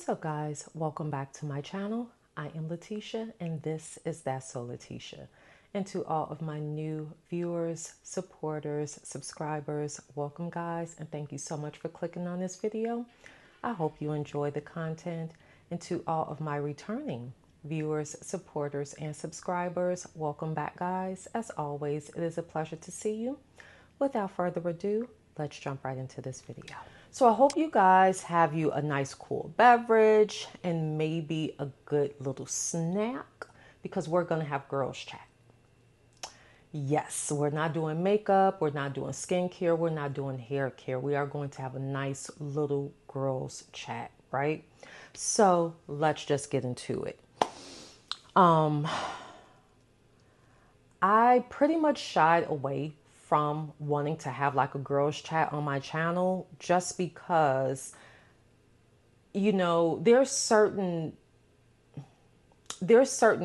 What's up, guys? Welcome back to my channel. I am Letitia and this is That's So Letitia. And to all of my new viewers, supporters, subscribers, welcome, guys, and thank you so much for clicking on this video. I hope you enjoy the content. And to all of my returning viewers, supporters, and subscribers, welcome back, guys. As always, it is a pleasure to see you. Without further ado, let's jump right into this video. So I hope you guys have you a nice cool beverage and maybe a good little snack because we're going to have girls chat. Yes, we're not doing makeup, we're not doing skincare, we're not doing hair care. We are going to have a nice little girls chat, right? So let's just get into it. I pretty much shied away from wanting to have like a girls chat on my channel just because, there's certain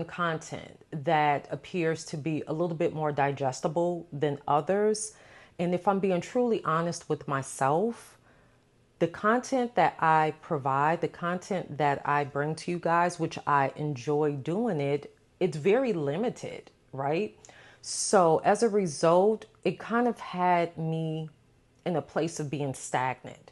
content that appears to be a little bit more digestible than others. And if I'm being truly honest with myself, the content that I provide, the content that I bring to you guys, which I enjoy doing it's very limited, right? So as a result, it kind of had me in a place of being stagnant,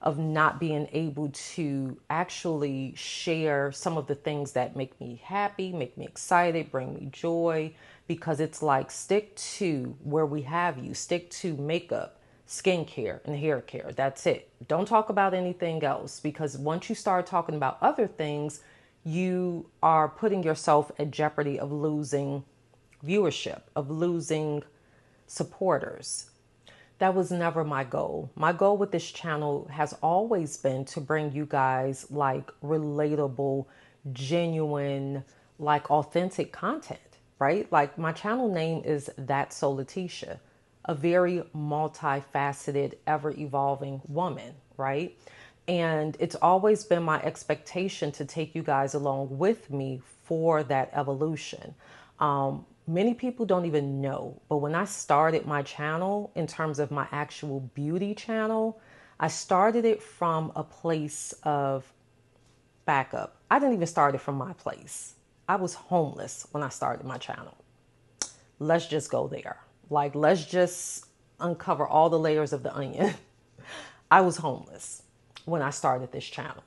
of not being able to actually share some of the things that make me happy, make me excited, bring me joy, because it's like stick to where we have you, stick to makeup, skincare, and hair care. That's it. Don't talk about anything else, because once you start talking about other things, you are putting yourself at jeopardy of losing viewership, of losing supporters. That was never my goal. My goal with this channel has always been to bring you guys like relatable, genuine, like authentic content, right? Like my channel name is That's So Letitia, a very multifaceted, ever evolving woman, right? And it's always been my expectation to take you guys along with me for that evolution. Many people don't even know, but when I started my channel in terms of my actual beauty channel, I started it from a place of backup. I didn't even start it from my place. I was homeless when I started my channel. Let's just go there. Like, let's just uncover all the layers of the onion. I was homeless when I started this channel.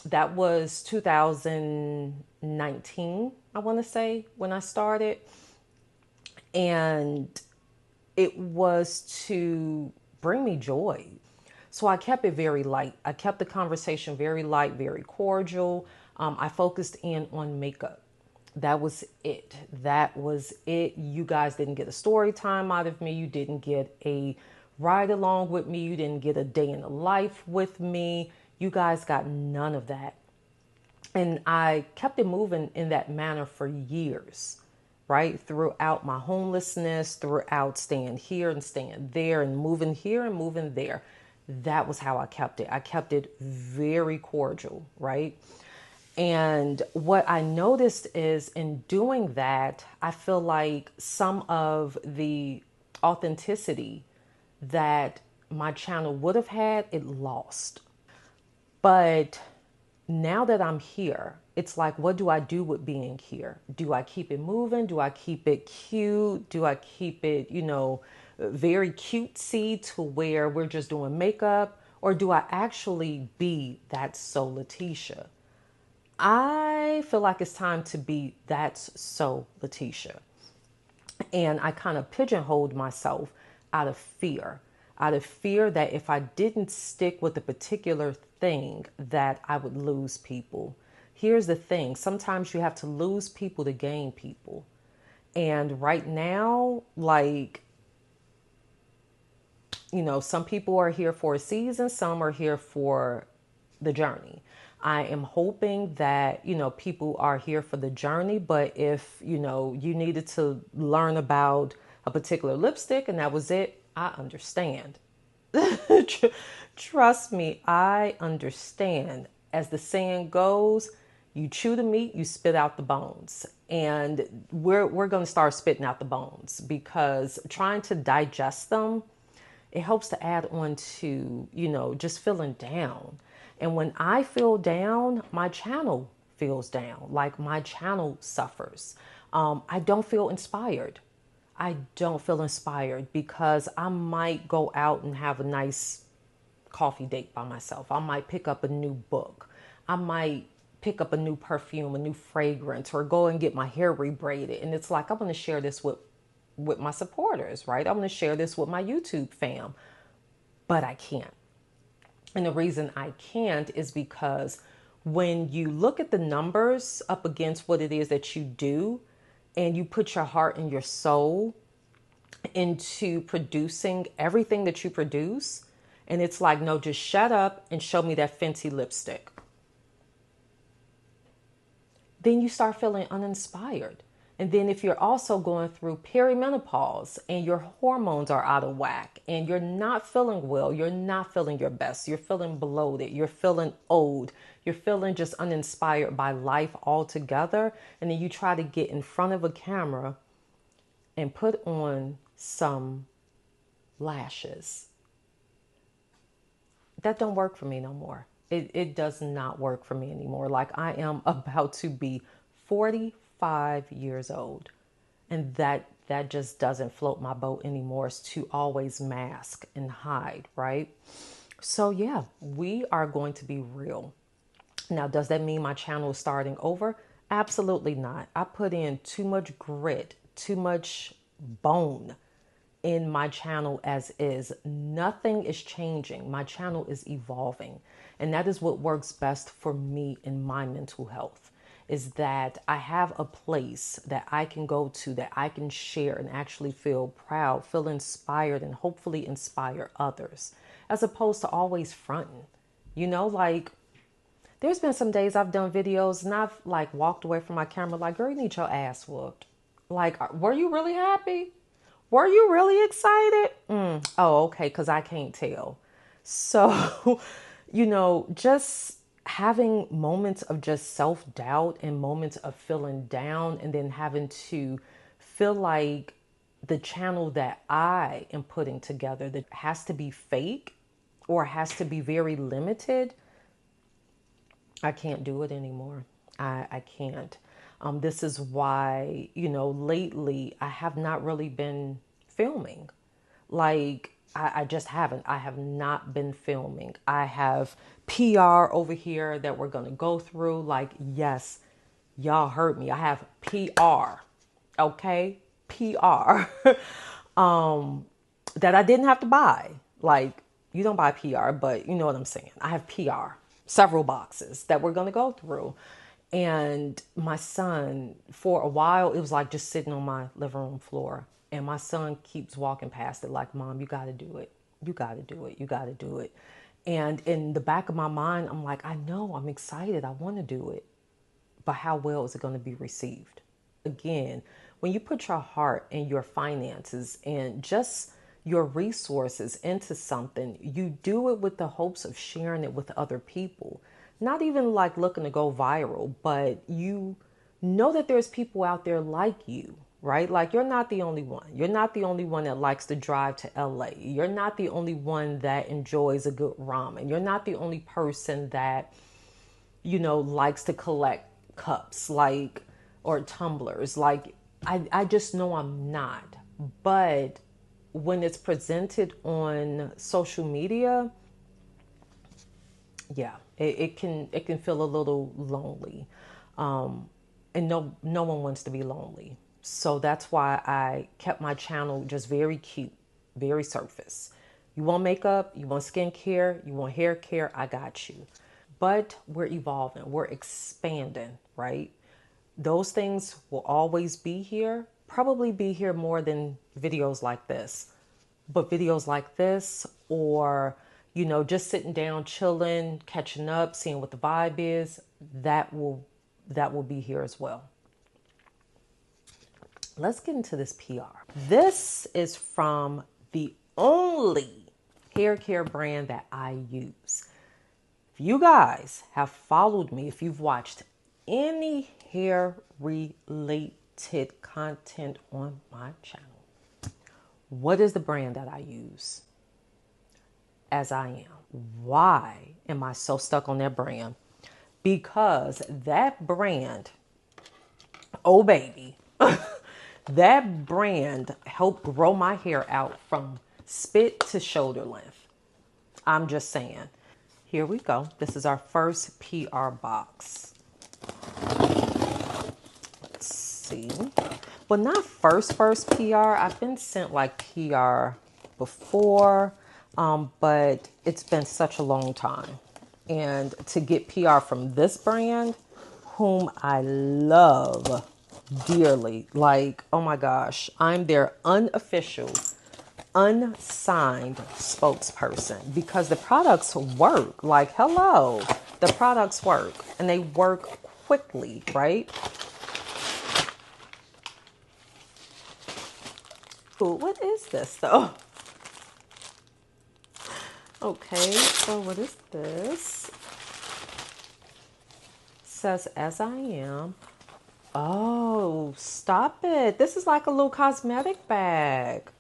That was 2019, I want to say, when I started. And it was to bring me joy. So I kept it very light. I kept the conversation very light, very cordial. I focused in on makeup. That was it. That was it. You guys didn't get a story time out of me. You didn't get a ride along with me. You didn't get a day in the life with me. You guys got none of that. And I kept it moving in that manner for years, right? Throughout my homelessness, throughout staying here and staying there and moving here and moving there. That was how I kept it. I kept it very cordial, right? And what I noticed is in doing that, I feel like some of the authenticity that my channel would have had, it lost. But now that I'm here, it's like, what do I do with being here? Do I keep it moving? Do I keep it cute? Do I keep it, very cutesy to where we're just doing makeup? Or do I actually be That's So Letitia? I feel like it's time to be That's So Letitia. And I kind of pigeonholed myself out of fear that if I didn't stick with a particular thing, that I would lose people. Here's the thing. Sometimes you have to lose people to gain people. And right now, like, some people are here for a season, some are here for the journey. I am hoping that, people are here for the journey, but if, you needed to learn about a particular lipstick and that was it, I understand. Trust me, I understand. As the saying goes, you chew the meat, you spit out the bones. And we're going to start spitting out the bones because trying to digest them It helps to add on to, just feeling down. And when I feel down, my channel feels down. Like my channel suffers. I don't feel inspired. I don't feel inspired because I might go out and have a nice coffee date by myself. I might pick up a new book. I might pick up a new perfume, a new fragrance, or go and get my hair rebraided. And it's like, I'm going to share this with my supporters, right? I'm going to share this with my YouTube fam, but I can't. And the reason I can't is because when you look at the numbers up against what it is that you do, and you put your heart and your soul into producing everything that you produce, and it's like, no, just shut up and show me that Fenty lipstick, then you start feeling uninspired. And then if you're also going through perimenopause and your hormones are out of whack and you're not feeling well, you're not feeling your best, you're feeling bloated, you're feeling old, you're feeling just uninspired by life altogether, and then you try to get in front of a camera and put on some lashes. That don't work for me no more. It does not work for me anymore. Like, I am about to be 45 years old, and that just doesn't float my boat anymore. It's to always mask and hide, right? So yeah, we are going to be real. Now, does that mean my channel is starting over? Absolutely not. I put in too much grit, too much bone in my channel as is. Nothing is changing. My channel is evolving. And that is what works best for me in my mental health, is that I have a place that I can go to, that I can share and actually feel proud, feel inspired, and hopefully inspire others, as opposed to always fronting. Like, there's been some days I've done videos and I've like walked away from my camera like, girl, you need your ass whooped. Like, were you really happy? Were you really excited? Oh, okay, because I can't tell. So, just having moments of just self-doubt and moments of feeling down, and then having to feel like the channel that I am putting together that has to be fake or has to be very limited, I can't do it anymore. I can't. This is why, lately I have not really been filming. Like, I just haven't. I have not been filming. I have PR over here that we're going to go through. Like, yes, y'all heard me. I have PR. Okay? PR. That I didn't have to buy. Like, you don't buy PR, but you know what I'm saying. I have PR, several boxes that we're going to go through. And my son, for a while, it was like just sitting on my living room floor. And my son keeps walking past it like, Mom, you got to do it. You got to do it. You got to do it. And in the back of my mind, I'm like, I know, I'm excited. I want to do it. But how well is it going to be received? Again, when you put your heart and your finances and just your resources into something, you do it with the hopes of sharing it with other people. Not even like looking to go viral, but you know that there's people out there like you, right? Like, you're not the only one. You're not the only one that likes to drive to LA. You're not the only one that enjoys a good ramen. You're not the only person that, likes to collect cups, like, or tumblers. Like, I just know I'm not. But when it's presented on social media, yeah, it can feel a little lonely. And no one wants to be lonely. So that's why I kept my channel just very cute, very surface. You want makeup, you want skincare, you want hair care, I got you. But we're evolving, we're expanding, right? Those things will always be here, probably be here more than videos like this. But videos like this, or, just sitting down, chilling, catching up, seeing what the vibe is, that will be here as well. Let's get into this PR. This is from the only hair care brand that I use. If you guys have followed me, if you've watched any hair related content on my channel, what is the brand that I use? as I am. Why am I so stuck on that brand? Because that brand, oh baby, that brand helped grow my hair out from spit to shoulder length. I'm just saying. Here we go. This is our first PR box. Let's see. Well, not first PR. I've been sent like PR before, but it's been such a long time. And to get PR from this brand, whom I love dearly, like, oh my gosh, I'm their unofficial, unsigned spokesperson because the products work. Like, hello, the products work and they work quickly, right? Ooh, what is this though? Okay, so what is this? It says as I am. Oh, stop it. This is like a little cosmetic bag.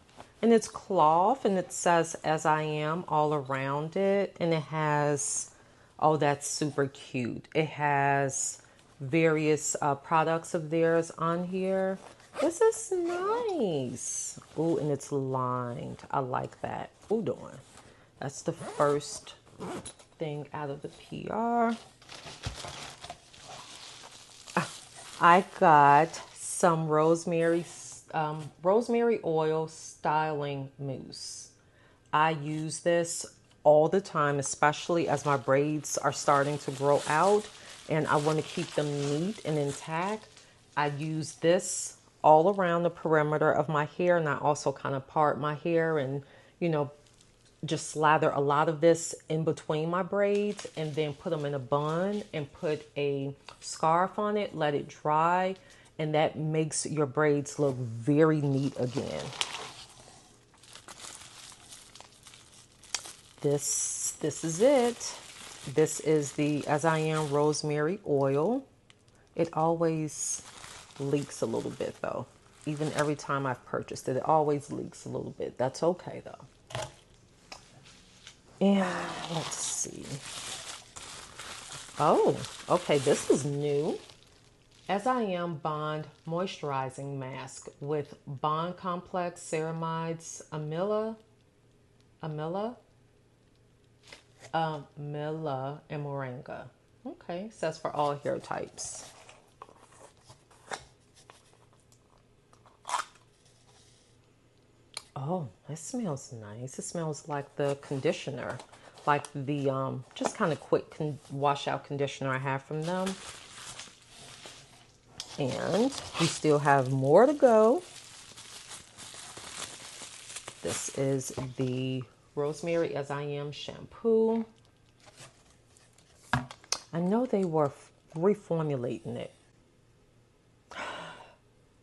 And it's cloth and it says as I am all around it. And it has, oh, that's super cute. It has various products of theirs on here. This is nice. Ooh, and it's lined. I like that. Ooh, doing. That's the first thing out of the PR. I got some rosemary oil styling mousse. I use this all the time, especially as my braids are starting to grow out and I want to keep them neat and intact. I use this all around the perimeter of my hair, and I also kind of part my hair and, you know, just slather a lot of this in between my braids and then put them in a bun and put a scarf on it, let it dry, and that makes your braids look very neat again. This is it. This is the As I Am Rosemary Oil. It always leaks a little bit though. Even every time I've purchased it, it always leaks a little bit. That's okay though. And let's see. Oh, okay, this is new. As I Am Bond Moisturizing Mask with Bond Complex Ceramides Amilla, and Moringa. Okay, says for all hair types. Oh, it smells nice. It smells like the conditioner, like the just kind of quick wash out conditioner I have from them. And we still have more to go. This is the Rosemary As I Am shampoo. I know they were reformulating it.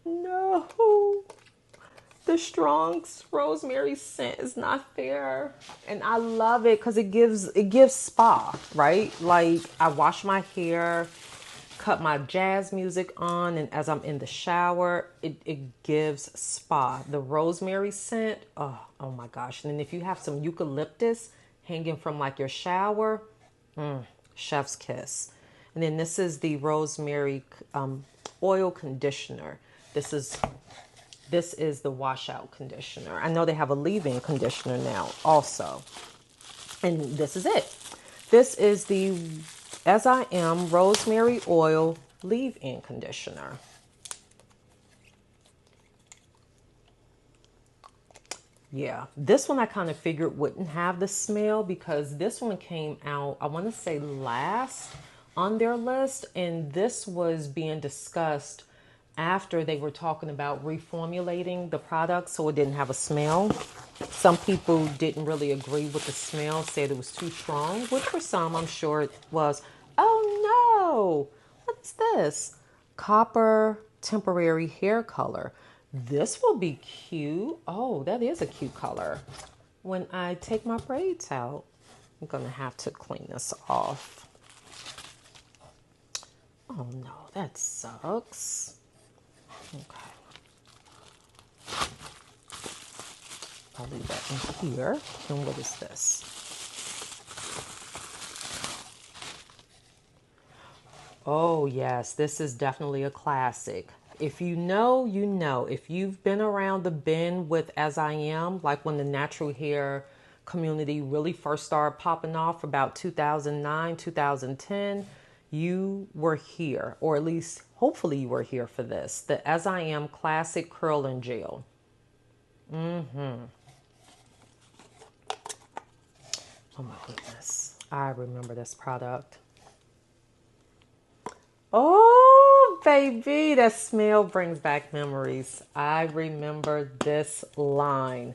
No. The Strong's rosemary scent is not there, and I love it because it gives spa, right? Like I wash my hair, cut my jazz music on, and as I'm in the shower, it gives spa. The rosemary scent, oh my gosh! And then if you have some eucalyptus hanging from like your shower, chef's kiss. And then this is the rosemary oil conditioner. This is the washout conditioner. I know they have a leave-in conditioner now also. And this is it. This is the As I Am Rosemary Oil Leave-In Conditioner. Yeah, this one I kind of figured wouldn't have the smell because this one came out, I want to say last on their list. And this was being discussed after they were talking about reformulating the product so it didn't have a smell. Some people didn't really agree with the smell, said it was too strong, which for some I'm sure it was. Oh no, what's this? Copper temporary hair color. This will be cute. Oh, that is a cute color. When I take my braids out, I'm gonna have to clean this off. Oh no, that sucks. Okay. I'll leave that in here. And what is this? Oh, yes, this is definitely a classic. If you know, you know. If you've been around the bend with As I Am, like when the natural hair community really first started popping off about 2009, 2010, you were here, or at least hopefully you were here for this. The As I Am Classic Curl and Gel. Oh my goodness. I remember this product. Oh, baby, that smell brings back memories. I remember this line.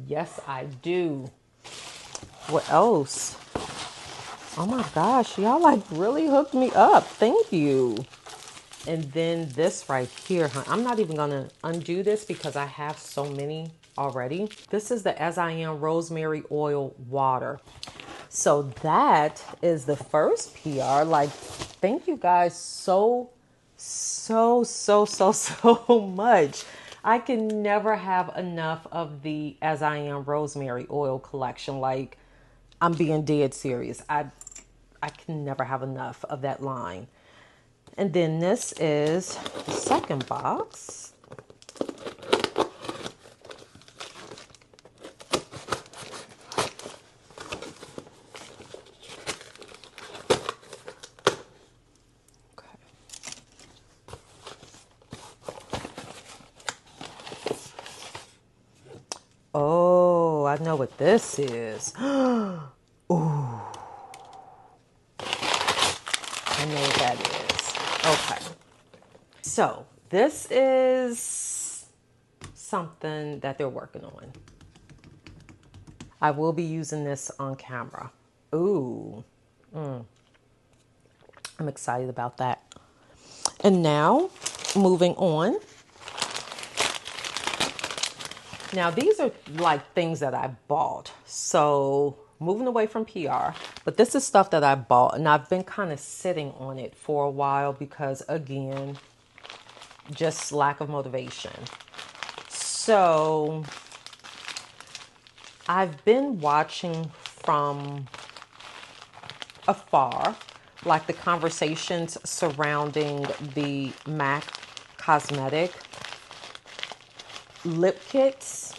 Yes, I do. What else? Oh my gosh, y'all like really hooked me up. Thank you. And then this right here, huh? I'm not even gonna undo this because I have so many already. This is the As I Am Rosemary Oil Water. So that is the first PR. Like, thank you guys so much. I can never have enough of the As I Am Rosemary Oil collection. Like, I'm being dead serious. I can never have enough of that line. And then this is the second box. Oh, I know what this is. Ooh, I know what that is. Okay. So this is something that they're working on. I will be using this on camera. Ooh, I'm excited about that. And now, moving on. Now, these are like things that I bought. So, moving away from PR, but this is stuff that I bought and I've been kind of sitting on it for a while because, again, just lack of motivation. So, I've been watching from afar, like the conversations surrounding the MAC cosmetic lip kits.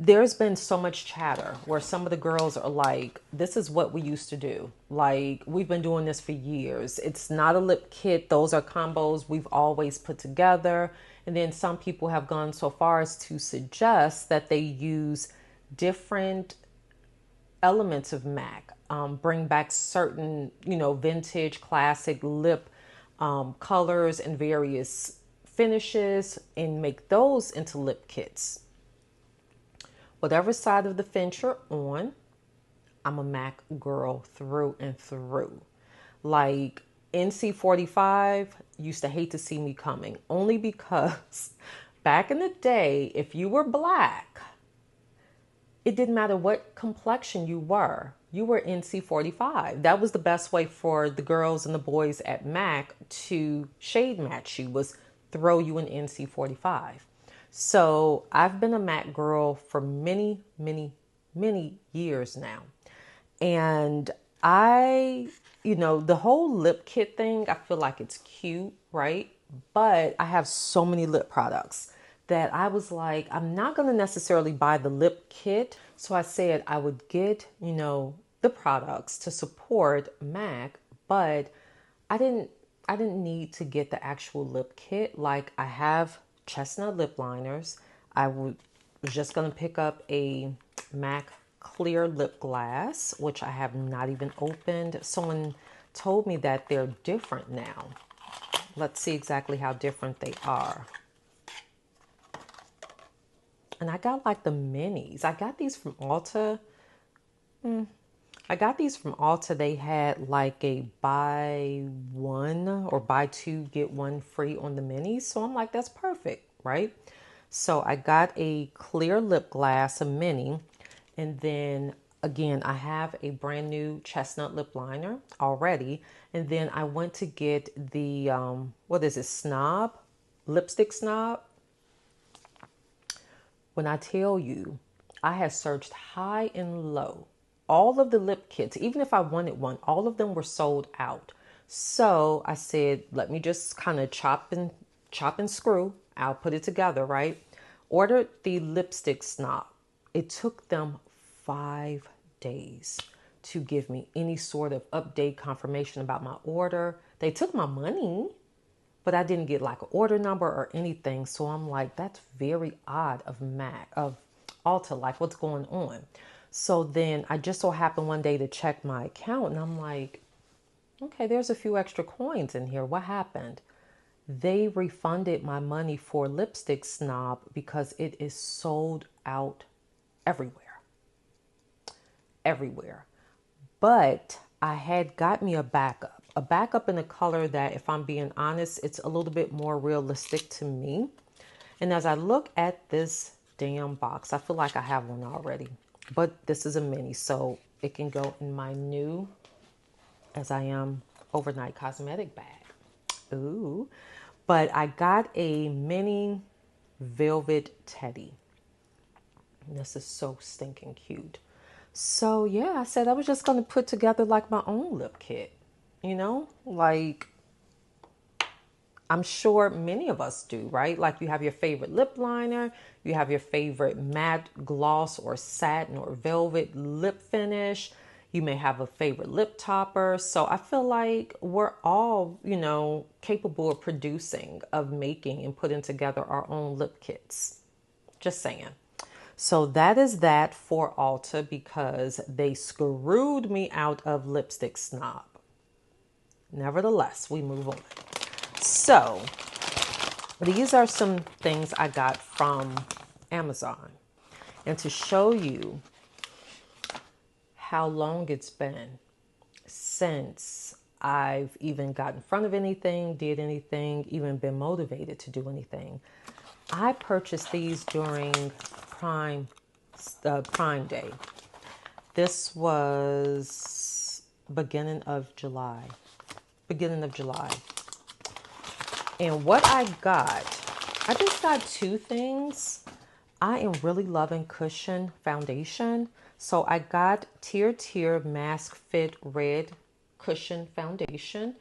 There's been so much chatter where some of the girls are like, this is what we used to do. Like, we've been doing this for years. It's not a lip kit. Those are combos we've always put together. And then some people have gone so far as to suggest that they use different elements of MAC, bring back certain, vintage classic lip colors and various finishes and make those into lip kits. Whatever side of the fence you're on, I'm a MAC girl through and through. Like, NC45 used to hate to see me coming only because back in the day, if you were black, it didn't matter what complexion you were NC45. That was the best way for the girls and the boys at MAC to shade match you, was throw you an NC45. So I've been a MAC girl for many, many, many years now. And the whole lip kit thing, I feel like it's cute, right? But I have so many lip products that I was like, I'm not going to necessarily buy the lip kit. So I said I would get, the products to support MAC, but I didn't need to get the actual lip kit. Like, I have chestnut lip liners. Was just going to pick up a MAC clear lip gloss, which I have not even opened. Someone told me that they're different now. Let's see exactly how different they are. And I got like the minis. I got these from Ulta. They had like a buy one or buy two, get one free on the minis. So I'm like, that's perfect, right? So I got a clear lip gloss, a mini. And then again, I have a brand new chestnut lip liner already. And then I went to get the, what is it, Snob? Lipstick Snob. When I tell you, I have searched high and low. All of the lip kits, even if I wanted one, all of them were sold out. So I said, let me just kind of chop and screw. I'll put it together, right? Ordered the lipstick snob. It took them 5 days to give me any sort of update confirmation about my order. They took my money, but I didn't get like an order number or anything. So I'm like, that's very odd of Ulta, like what's going on? So then I just so happened one day to check my account and I'm like, okay, there's a few extra coins in here. What happened? They refunded my money for Lipstick Snob because it is sold out everywhere. Everywhere. But I had got me a backup in a color that, if I'm being honest, it's a little bit more realistic to me. And as I look at this damn box, I feel like I have one already, but this is a mini, so it can go in my new as I am overnight cosmetic bag. Ooh. But I got a mini velvet teddy. This is so stinking cute. So yeah, I said I was just going to put together like my own lip kit. You know, like I'm sure many of us do, right? Like you have your favorite lip liner, you have your favorite matte gloss or satin or velvet lip finish. You may have a favorite lip topper. So I feel like we're all, capable of producing, of making and putting together our own lip kits. Just saying. So that is that for Ulta because they screwed me out of Lipstick Snob. Nevertheless, we move on. So these are some things I got from Amazon. And to show you how long it's been since I've even got in front of anything, did anything, even been motivated to do anything. I purchased these during Prime Day. This was beginning of July. And what I just got two things. I am really loving Cushion Foundation. So I got Tier Mask Fit Red Cushion Foundation.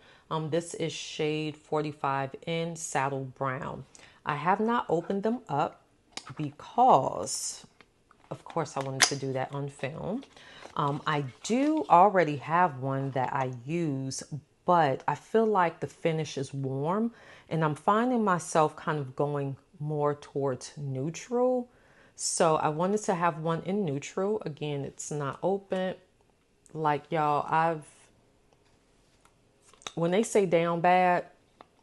This is shade 45 in Saddle Brown. I have not opened them up because, of course, I wanted to do that on film. I do already have one that I use, but I feel like the finish is warm and I'm finding myself kind of going more towards neutral. So I wanted to have one in neutral. Again, it's not open. Like y'all, when they say down bad,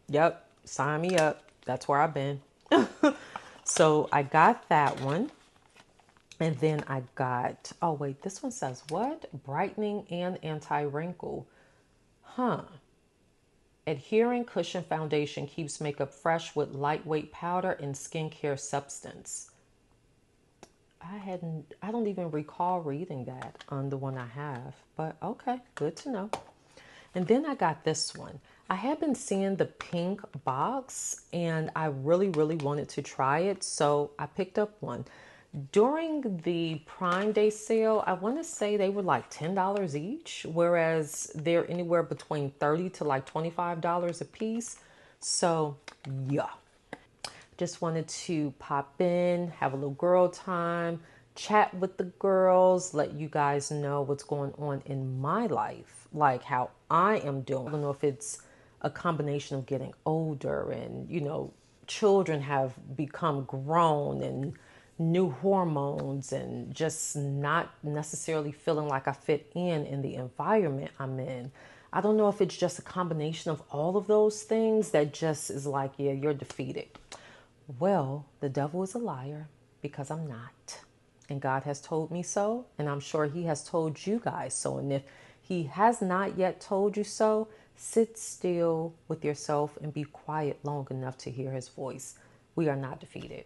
yep, sign me up. That's where I've been. So I got that one. And then I got, oh wait, this one says what? Brightening and anti-wrinkle. Huh. Adhering Cushion Foundation keeps makeup fresh with lightweight powder and skincare substance. I don't even recall reading that on the one I have, but okay, good to know. And then I got this one. I have been seeing the pink box and I really, really wanted to try it. So I picked up one. During the Prime Day sale, I want to say they were like $10 each, whereas they're anywhere between $30 to like $25 a piece. So yeah, just wanted to pop in, have a little girl time, chat with the girls, let you guys know what's going on in my life, like how I am doing. I don't know if it's a combination of getting older and, children have become grown and new hormones and just not necessarily feeling like I fit in the environment I'm in. I don't know if it's just a combination of all of those things that just is like, yeah, you're defeated. Well, the devil is a liar because I'm not. And God has told me so, and I'm sure he has told you guys so. And if he has not yet told you so, sit still with yourself and be quiet long enough to hear his voice. We are not defeated.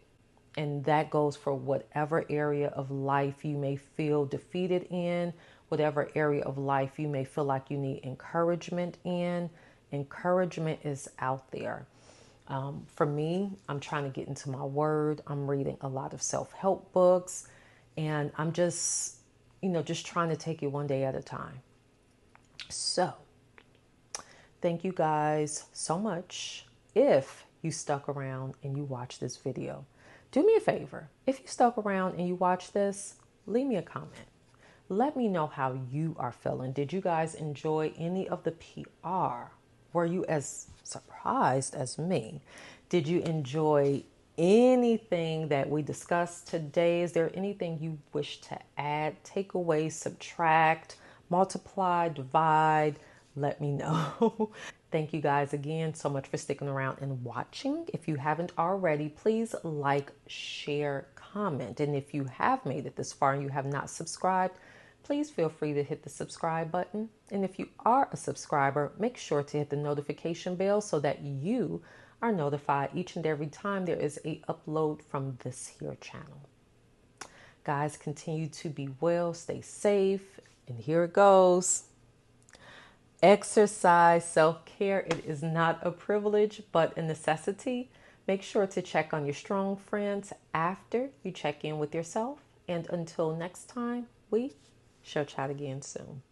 And that goes for whatever area of life you may feel defeated in, whatever area of life you may feel like you need encouragement in. Encouragement is out there. For me, I'm trying to get into my word. I'm reading a lot of self-help books, and I'm just, just trying to take it one day at a time. So Thank you guys so much. If you stuck around and you watched this video, do me a favor. If you stuck around and you watched this, leave me a comment. Let me know how you are feeling. Did you guys enjoy any of the PR? Were you as surprised as me? Did you enjoy anything that we discussed today? Is there anything you wish to add, take away, subtract, multiply, divide? Let me know. Thank you guys again so much for sticking around and watching. If you haven't already, please like, share, comment. And if you have made it this far and you have not subscribed, please feel free to hit the subscribe button. And if you are a subscriber, make sure to hit the notification bell so that you are notified each and every time there is a upload from this here channel. Guys, continue to be well, stay safe, and here it goes. Exercise, self-care, it is not a privilege, but a necessity. Make sure to check on your strong friends after you check in with yourself. And until next time, we shall chat again soon.